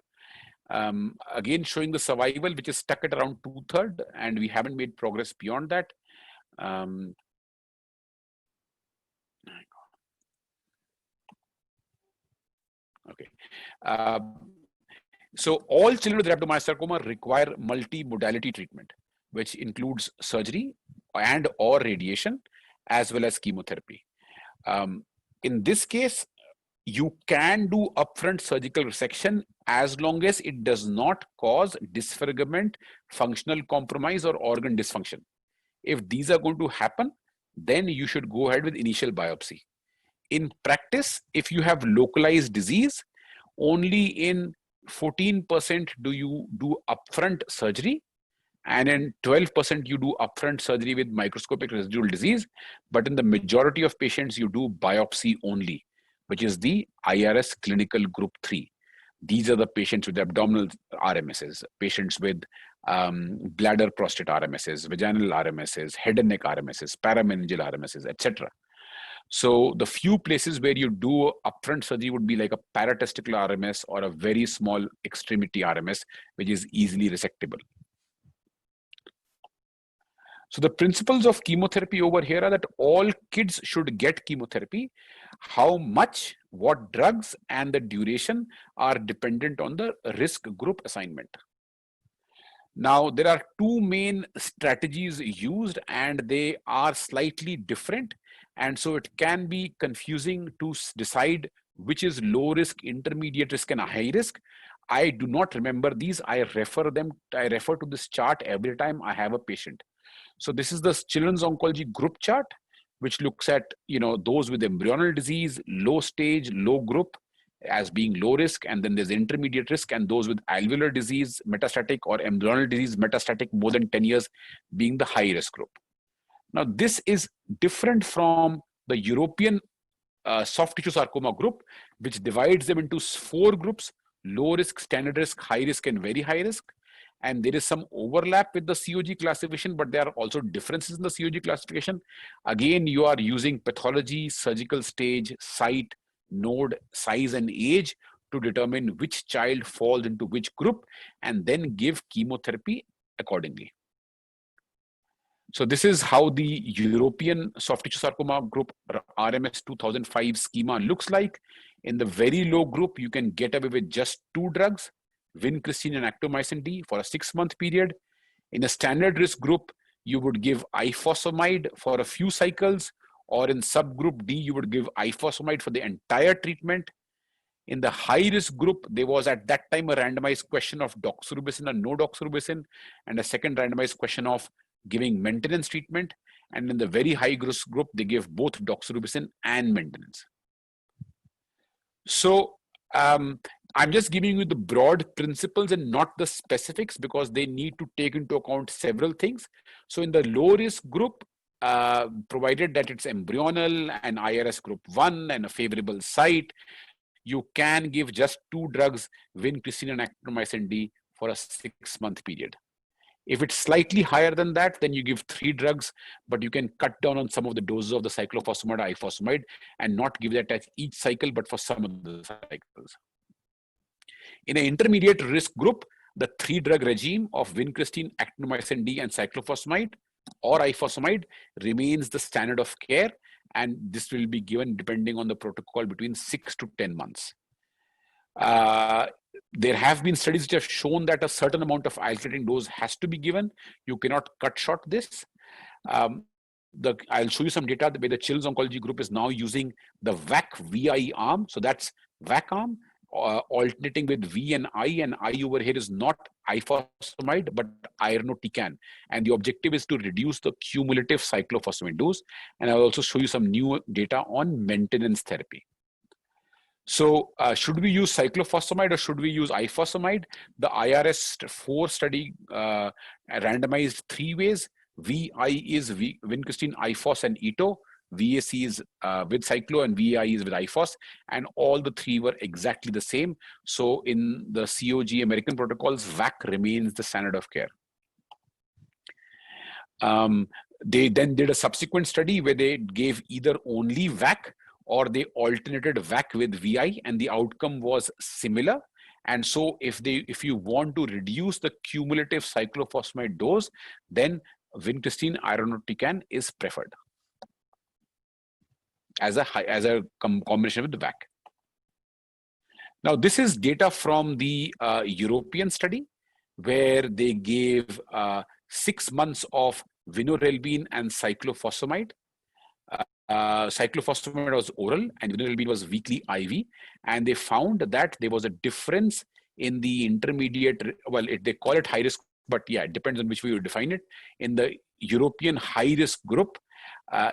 Again, showing the survival, which is stuck at around 2/3, and we haven't made progress beyond that. Okay. So all children with rhabdomyosarcoma require multi-modality treatment, which includes surgery and or radiation, as well as chemotherapy. In this case, you can do upfront surgical resection as long as it does not cause disfigurement, functional compromise, or organ dysfunction. If these are going to happen, then you should go ahead with initial biopsy. In practice, if you have localized disease, only in 14% do you do upfront surgery, and in 12% you do upfront surgery with microscopic residual disease. But in the majority of patients, you do biopsy only, which is the IRS clinical group 3. These are the patients with abdominal RMSs, patients with bladder prostate RMSs, vaginal RMSs, head and neck RMSs, parameningeal RMSs, etc. So the few places where you do upfront surgery would be like a paratesticular RMS or a very small extremity RMS, which is easily resectable. So the principles of chemotherapy over here are that all kids should get chemotherapy. How much, what drugs, and the duration are dependent on the risk group assignment. Now, there are two main strategies used, and they are slightly different. And so it can be confusing to decide which is low risk, intermediate risk, and high risk. I do not remember these. I refer to this chart every time I have a patient. So this is the Children's Oncology group chart, which looks at those with embryonal disease, low stage, low group as being low risk, and then there's intermediate risk, and those with alveolar disease, metastatic, or embryonal disease, metastatic more than 10 years being the high risk group. Now this is different from the European soft tissue sarcoma group, which divides them into 4 groups: low risk, standard risk, high risk, and very high risk. And there is some overlap with the COG classification, but there are also differences in the COG classification. Again, you are using pathology, surgical stage, site, node, size, and age to determine which child falls into which group, and then give chemotherapy accordingly. So this is how the European soft tissue sarcoma group RMS 2005 schema looks like. In the very low group, you can get away with just 2 drugs, vincristine and actomycin D, for a 6-month period. In a standard risk group, you would give ifosfamide for a few cycles, or in subgroup D, you would give ifosfamide for the entire treatment. In the high risk group, there was at that time a randomized question of doxorubicin and no doxorubicin, and a second randomized question of giving maintenance treatment. And in the very high risk group, they give both doxorubicin and maintenance. So I'm just giving you the broad principles and not the specifics, because they need to take into account several things. So in the low risk group, provided that it's embryonal and IRS group 1 and a favorable site, you can give just 2 drugs, vincristine and actomycin D, for a 6-month period. If it's slightly higher than that, then you give 3 drugs, but you can cut down on some of the doses of the cyclophosphamide or ifosfamide and not give that at each cycle, but for some of the cycles. In an intermediate risk group, the 3-drug regime of vincristine, actomycin D, and cyclophosphamide or ifosfamide remains the standard of care, and this will be given depending on the protocol between 6 to 10 months. There have been studies which have shown that a certain amount of alkylating dose has to be given. You cannot cut short this. I'll show you some data where the Children's Oncology group is now using the VAC VI arm. So that's VAC arm alternating with V and I over here is not ifosfamide but irinotecan, and the objective is to reduce the cumulative cyclophosphamide dose. And I'll also show you some new data on maintenance therapy. So should we use cyclophosphamide or should we use ifosfamide? The IRS 4 study randomized 3 ways. VI is vincristine, ifos, and ito. VAC is with cyclo, and VI is with ifos, and all the 3 were exactly the same. So in the COG American protocols, VAC remains the standard of care. They then did a subsequent study where they gave either only VAC or they alternated VAC with VI, and the outcome was similar. And so if you want to reduce the cumulative cyclophosphamide dose, then vincristine irinotecan is preferred as a combination with the VAC. Now, this is data from the European study where they gave 6 months of vinorelbine and cyclophosphamide. cyclophosphamide was oral and vinorelbine was weekly IV, and they found that there was a difference in the intermediate, well, they call it high risk, but yeah, it depends on which way you define it. In the European high risk group,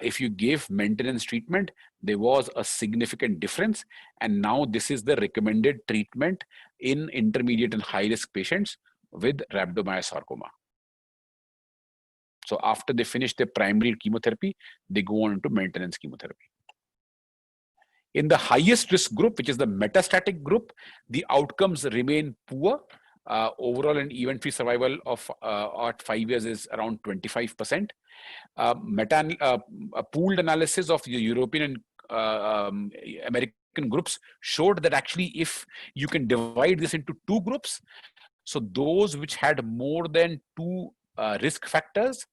if you gave maintenance treatment, there was a significant difference. And now this is the recommended treatment in intermediate and high risk patients with rhabdomyosarcoma. So after they finish their primary chemotherapy, they go on to maintenance chemotherapy. In the highest risk group, which is the metastatic group, the outcomes remain poor. Overall and event-free survival of at 5 years is around 25%. A pooled analysis of the European and American groups showed that actually if you can divide this into two groups, so those which had more than two risk factors,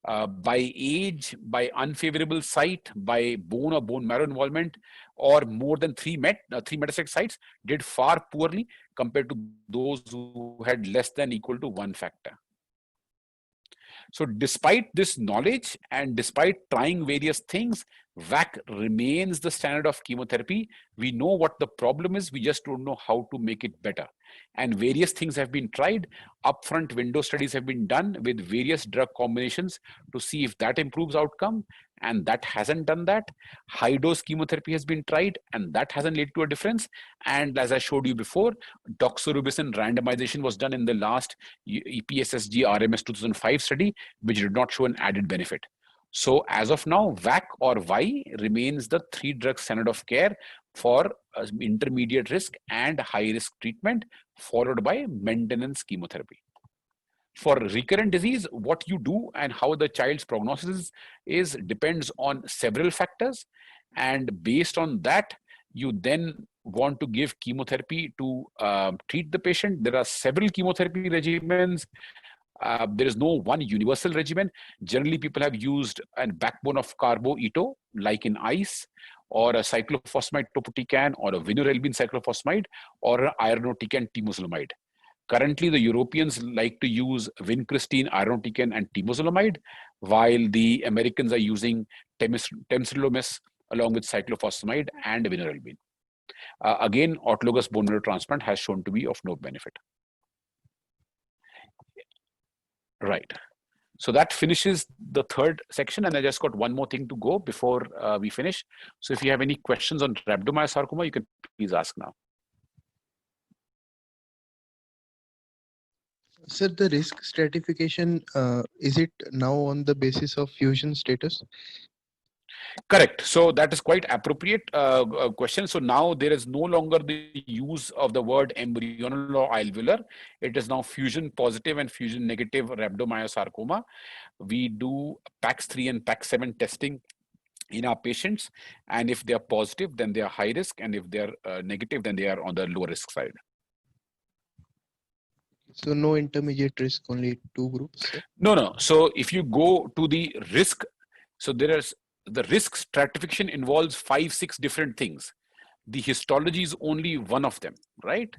by age, by unfavorable site, by bone or bone marrow involvement, or more than three metastatic sites, did far poorly compared to those who had less than equal to one factor. So despite this knowledge and despite trying various things, VAC remains the standard of chemotherapy. We know what the problem is, we just don't know how to make it better. And various things have been tried. Upfront window studies have been done with various drug combinations to see if that improves outcome, and that hasn't done that. High dose chemotherapy has been tried, and that hasn't led to a difference. And as I showed you before, doxorubicin randomization was done in the last EPSSG RMS 2005 study, which did not show an added benefit. So as of now, VAC or Y remains the 3-drug standard of care for intermediate risk and high risk treatment, followed by maintenance chemotherapy. For recurrent disease, what you do and how the child's prognosis is depends on several factors. And based on that, you then want to give chemotherapy to treat the patient. There are several chemotherapy regimens. There is no one universal regimen. Generally, people have used a backbone of carbo-eto, like in ICE, or a cyclophosphamide topotecan, or a vinorelbine cyclophosphamide, or an irinotecan temozolomide. Currently, the Europeans like to use vincristine, irinotecan, and temozolomide, while the Americans are using temsirolimus along with cyclophosphamide and vinorelbine. Again, autologous bone marrow transplant has shown to be of no benefit. Right. So that finishes the third section, and I just got one more thing to go before we finish. So if you have any questions on rhabdomyosarcoma, you can please ask now. Sir, the risk stratification, is it now on the basis of fusion status? Correct. So that is quite appropriate question. So now there is no longer the use of the word embryonal or alveolar. It is now fusion positive and fusion negative rhabdomyosarcoma. We do PAX3 and PAX7 testing in our patients. And if they are positive, then they are high risk. And if they are negative, then they are on the low risk side. So no intermediate risk, only two groups? Sir? No. So if you go to the risk, so there is the risk stratification involves 5-6 different things. The histology is only one of them, right?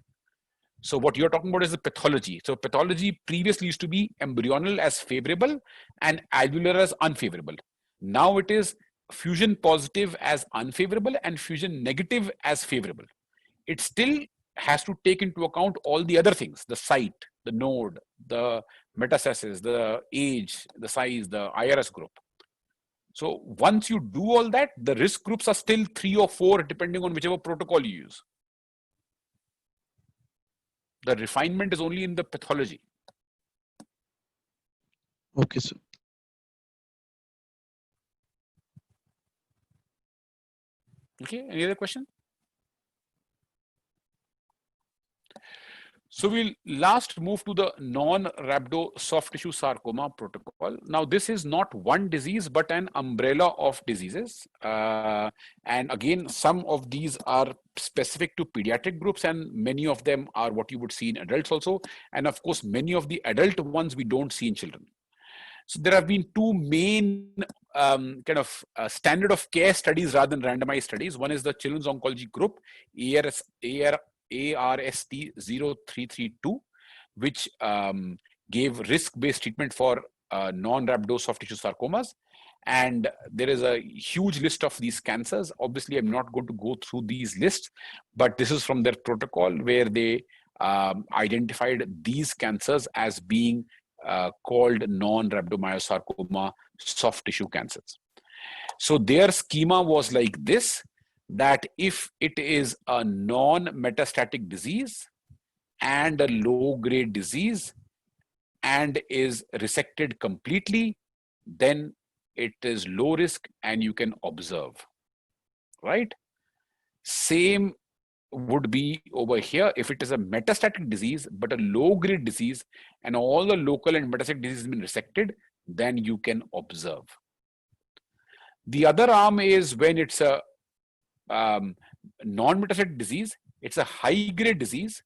So what you're talking about is the pathology. So pathology previously used to be embryonal as favorable and alveolar as unfavorable. Now it is fusion positive as unfavorable and fusion negative as favorable. It still has to take into account all the other things: the site, the node, the metastasis, the age, the size, the IRS group. So once you do all that, the risk groups are still 3 or 4, depending on whichever protocol you use. The refinement is only in the pathology. Okay, sir. Okay, any other question? So we'll last move to the non-rhabdo soft tissue sarcoma protocol. Now, this is not one disease, but an umbrella of diseases. And again, some of these are specific to pediatric groups, and many of them are what you would see in adults also. And of course, many of the adult ones we don't see in children. So there have been two main standard of care studies rather than randomized studies. One is the Children's Oncology Group, ARST 0332, which gave risk-based treatment for non-rhabdo soft tissue sarcomas. And there is a huge list of these cancers. Obviously, I'm not going to go through these lists, but this is from their protocol where they identified these cancers as being called non-rhabdomyosarcoma soft tissue cancers. So their schema was like this, that if it is a non-metastatic disease and a low-grade disease and is resected completely, then it is low risk and you can observe, right? Same would be over here if it is a metastatic disease but a low-grade disease and all the local and metastatic disease has been resected, then you can observe. The other arm is when it's a non-metastatic disease, it's a high-grade disease,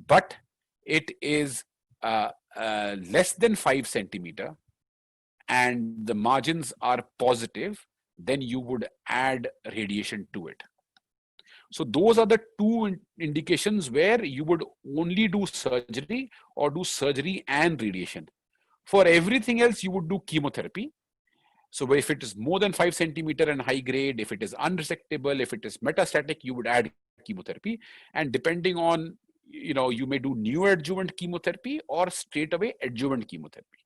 but it is less than 5 centimeter and the margins are positive, then you would add radiation to it. So those are the two indications where you would only do surgery or do surgery and radiation. For everything else, you would do chemotherapy. So if it is more than 5 centimeter and high grade, if it is unresectable, if it is metastatic, you would add chemotherapy. And depending on, you may do neoadjuvant chemotherapy or straight away adjuvant chemotherapy.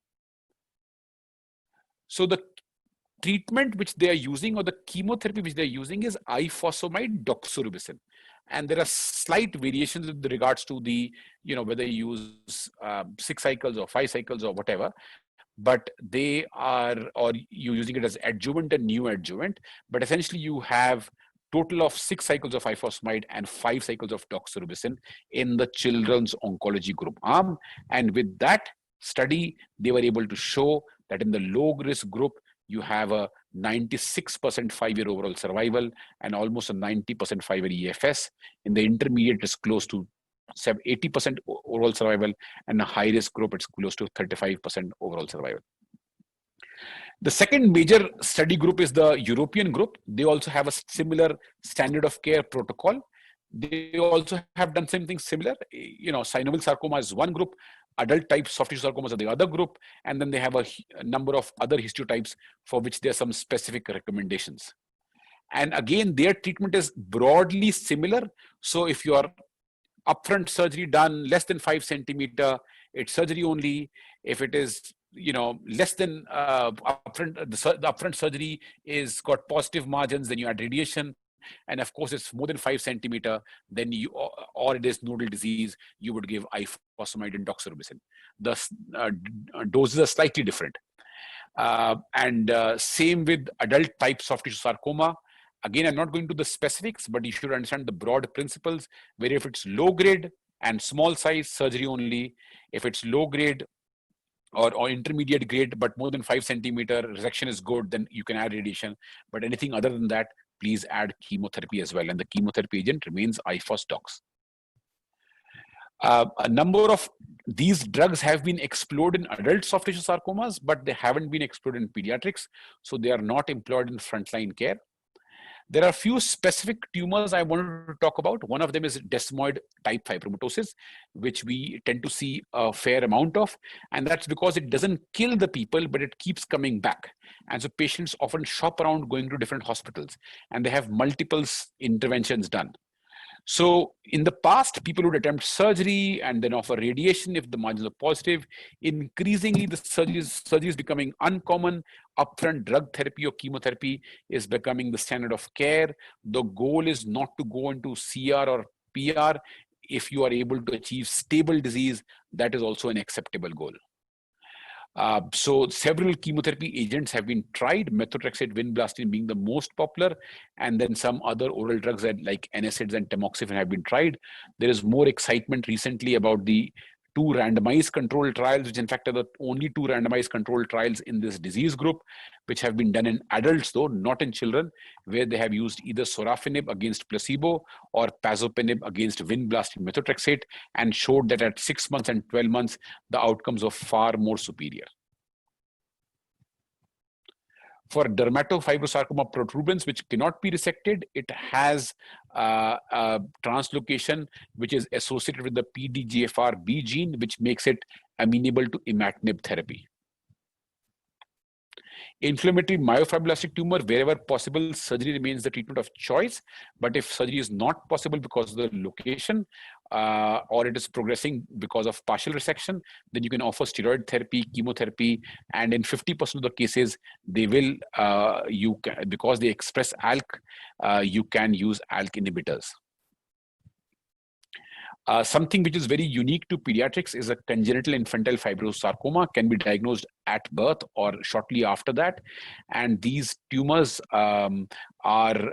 So the treatment which they are using or the chemotherapy which they are using is ifosfamide doxorubicin. And there are slight variations with regards to the, whether you use 6 cycles or 5 cycles or whatever, but they are, or you're using it as adjuvant and neoadjuvant, but essentially you have total of 6 cycles of ifosfamide and 5 cycles of doxorubicin in the children's oncology group arm. And with that study, they were able to show that in the low risk group, you have a 96% 5-year overall survival and almost a 90% 5-year EFS. In the intermediate, it's close to 80% overall survival, and a high risk group, it's close to 35% overall survival. The second major study group is the European group. They also have a similar standard of care protocol. They also have done something similar. Synovial sarcoma is one group, adult type soft tissue sarcomas are the other group, and then they have a number of other histotypes for which there are some specific recommendations. And again, their treatment is broadly similar. So if you are upfront surgery done less than 5 centimeter, it's surgery only. If it is less than upfront, the upfront surgery is got positive margins, then you add radiation. And of course, it's more than 5 centimeter, then you, or it is nodal disease, you would give ifosfamide and doxorubicin. The doses are slightly different. Same with adult type soft tissue sarcoma. Again, I'm not going to the specifics, but you should understand the broad principles, where if it's low grade and small size, surgery only. If it's low grade or intermediate grade, but more than 5 centimeter, resection is good, then you can add radiation. But anything other than that, please add chemotherapy as well. And the chemotherapy agent remains ifos-dox. A number of these drugs have been explored in adult soft tissue sarcomas, but they haven't been explored in pediatrics. So they are not employed in frontline care. There are a few specific tumors I wanted to talk about. One of them is desmoid type fibromatosis, which we tend to see a fair amount of. And that's because it doesn't kill the people, but it keeps coming back. And so patients often shop around going to different hospitals, and they have multiple interventions done. So in the past, people would attempt surgery and then offer radiation if the margins are positive. Increasingly, the surgery is becoming uncommon. Upfront drug therapy or chemotherapy is becoming the standard of care. The goal is not to go into CR or PR. If you are able to achieve stable disease, that is also an acceptable goal. So several chemotherapy agents have been tried, methotrexate, vinblastine being the most popular, and then some other oral drugs like NSAIDs and tamoxifen have been tried. There is more excitement recently about the 2 randomized controlled trials, which in fact are the only 2 randomized controlled trials in this disease group, which have been done in adults though, not in children, where they have used either sorafenib against placebo or pazopanib against vinblastine methotrexate, and showed that at 6 months and 12 months, the outcomes are far more superior. For dermatofibrosarcoma protuberans, which cannot be resected, it has a translocation which is associated with the PDGFR-B gene, which makes it amenable to imatinib therapy. Inflammatory myofibroblastic tumor, wherever possible, surgery remains the treatment of choice. But if surgery is not possible because of the location, or it is progressing because of partial resection, then you can offer steroid therapy, chemotherapy, and in 50% of the cases, they will, because they express ALK, you can use ALK inhibitors. Something which is very unique to pediatrics is a congenital infantile fibrosarcoma, can be diagnosed at birth or shortly after that. And these tumors are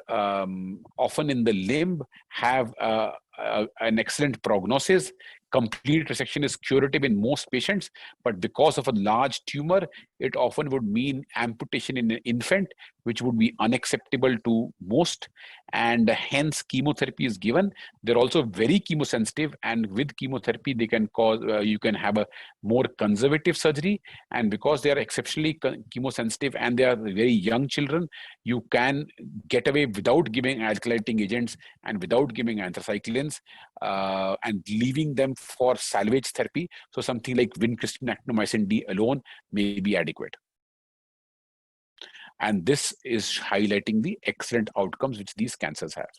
often in the limb, have an excellent prognosis. Complete resection is curative in most patients, but because of a large tumor, it often would mean amputation in an infant, which would be unacceptable to most, and hence chemotherapy is given. They're also very chemosensitive, and with chemotherapy, they can cause, you can have a more conservative surgery. And because they are exceptionally chemosensitive and they are very young children, you can get away without giving alkylating agents and without giving anthracyclines, and leaving them for salvage therapy. So something like vincristine actinomycin D alone may be adequate. And this is highlighting the excellent outcomes which these cancers have.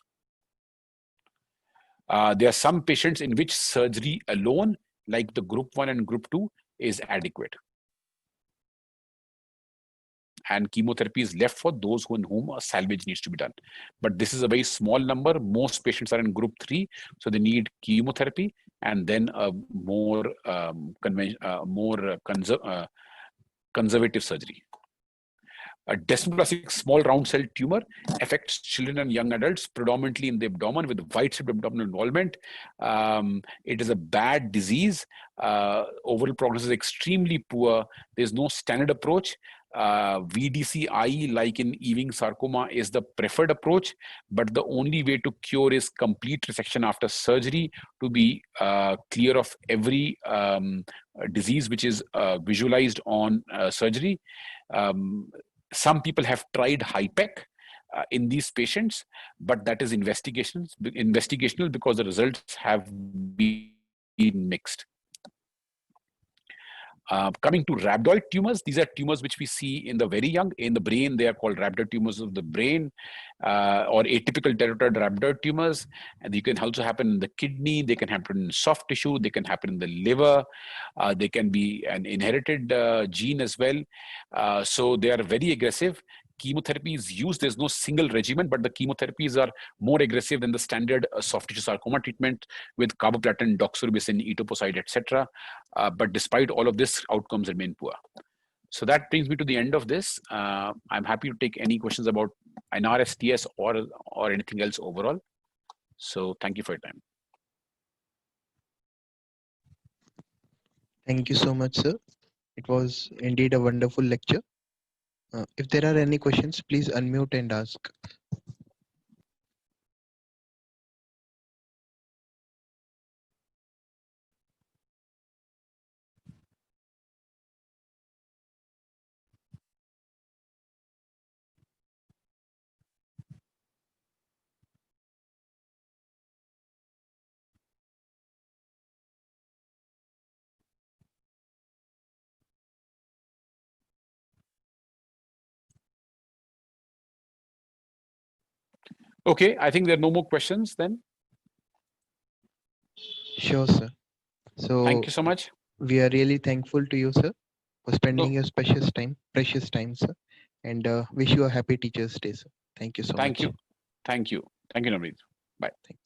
There are some patients in which surgery alone, like the group 1 and group 2, is adequate. And chemotherapy is left for those in whom a salvage needs to be done. But this is a very small number. Most patients are in group 3, so they need chemotherapy and then a more conservative surgery. A desmoplastic small round cell tumor affects children and young adults, predominantly in the abdomen with widespread abdominal involvement. It is a bad disease. Overall prognosis is extremely poor. There's no standard approach. VDCIE, like in Ewing sarcoma, is the preferred approach, but the only way to cure is complete resection after surgery to be clear of every disease which is visualized on surgery. Some people have tried HIPEC in these patients, but that is investigational because the results have been mixed. Coming to rhabdoid tumors, these are tumors which we see in the very young. In the brain, they are called rhabdoid tumors of the brain, or atypical teratoid rhabdoid tumors. And they can also happen in the kidney, they can happen in soft tissue, they can happen in the liver, they can be an inherited gene as well. So they are very aggressive. Chemotherapy is used. There's no single regimen, but the chemotherapies are more aggressive than the standard soft tissue sarcoma treatment with carboplatin, doxorubicin, etoposide, etc. But despite all of this, outcomes remain poor. So that brings me to the end of this. I'm happy to take any questions about NRSTS or anything else overall. So thank you for your time. Thank you so much, sir. It was indeed a wonderful lecture. If there are any questions, please unmute and ask. Okay, I think there are no more questions then. Sure, sir. So Thank you so much. We are really thankful to you, sir, for spending your precious time, sir, and wish you a happy Teachers' Day, sir. Thank you so much. Thank you. Thank you. Thank you, Navneet. Bye. Thanks.